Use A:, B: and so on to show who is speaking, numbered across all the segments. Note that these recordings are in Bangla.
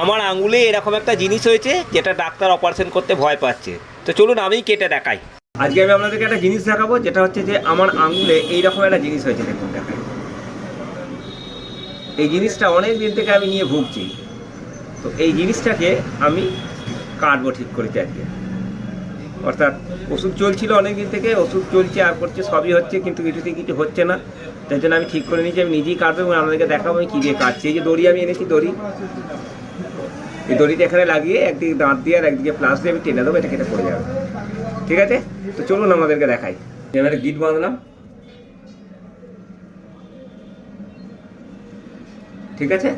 A: আমার আঙুলে এরকম একটা জিনিস হয়েছে যেটা ডাক্তার অপারেশন করতে ভয় পাচ্ছে। তো চলুন আমিই কেটে দেখাই। আজকে আমি আপনাদেরকে একটা জিনিস দেখাবো, যেটা হচ্ছে যে আমার আঙুলে এইরকম একটা জিনিস হয়েছে। দেখুন দেখাই, এই জিনিসটা অনেক দিন থেকে আমি নিয়ে ভুগছি। তো এই জিনিসটাকে আমি কাটবো ঠিক করেছি আজকে। অর্থাৎ ওষুধ চলছিল অনেক দিন থেকে, ওষুধ চলছে আর করছে, সবই হচ্ছে, কিন্তু কিছুতেই কিছু হচ্ছে না। তাই জন্য আমি ঠিক করে নিয়েছি আমি নিজেই কাটবো এবং আপনাদেরকে দেখাবো আমি কী দিয়ে কাটছি। এই যে দড়ি আমি এনেছি, দড়ি, এই দড়িটা এখানে লাগিয়ে একদিকে দাঁত দিয়ে আর একদিকে প্লাস দিয়ে আমি টেনে দেবো, এটা কেটে পড়ে যাবে। ঠিক আছে, তো চলুন আমাদেরকে দেখাই। এবারে গিট বাঁধলাম, ঠিক আছে,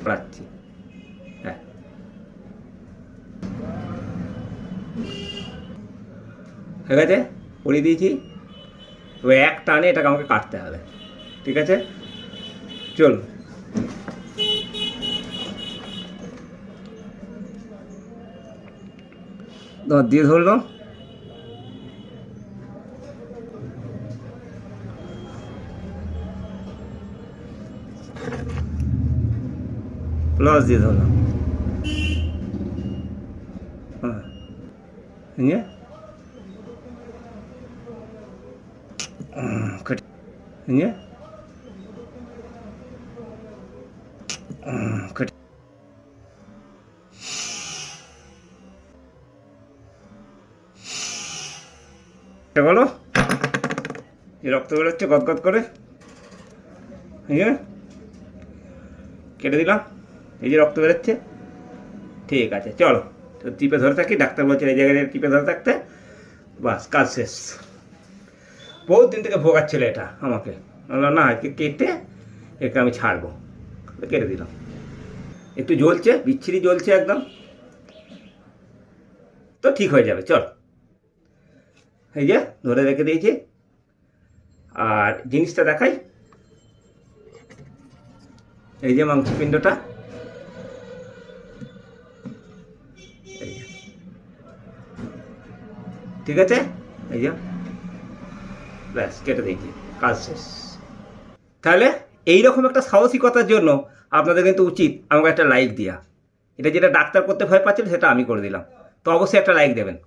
A: পড়াচ্ছি। হ্যাঁ, ঠিক আছে, পড়িয়ে দিয়েছি। তো এক টানে এটাকে আমাকে কাটতে হবে। ঠিক আছে, চলুন। দাঁত দিয়ে ধরলাম, প্লাস দিয়ে ধরলাম, হ্যাঁ, বলো, যে রক্ত বেরোচ্ছে গদগদ করে, কেটে দিলাম। এই যে রক্ত বেরোচ্ছে, ঠিক আছে, চলো টিপে ধরে থাকি। ডাক্তার বলছেন এই জায়গায় টিপে ধরে থাকতে, বাস কাজ শেষ। বহুত দিন থেকে ভোগাচ্ছিল এটা আমাকে, না একে কেটে একে আমি ছাড়বো, কেটে দিলাম। একটু জ্বলছে, বিচ্ছিরি জ্বলছে একদম, তো ঠিক হয়ে যাবে। চল, এই যে ধরে রেখে দিয়েছি। আর জিনিসটা দেখাই, এই যে মাংসপিণ্ডটা, ঠিক আছে, এই যে ব্যাস কেটে দিয়েছি, কাজ শেষ। তাহলে এইরকম একটা সাহসিকতার জন্য আপনাদের কিন্তু উচিত আমাকে একটা লাইক দেওয়া। এটা যেটা ডাক্তার করতে ভয় পাচ্ছিল সেটা আমি করে দিলাম। তো অবশ্যই একটা লাইক দেবেন।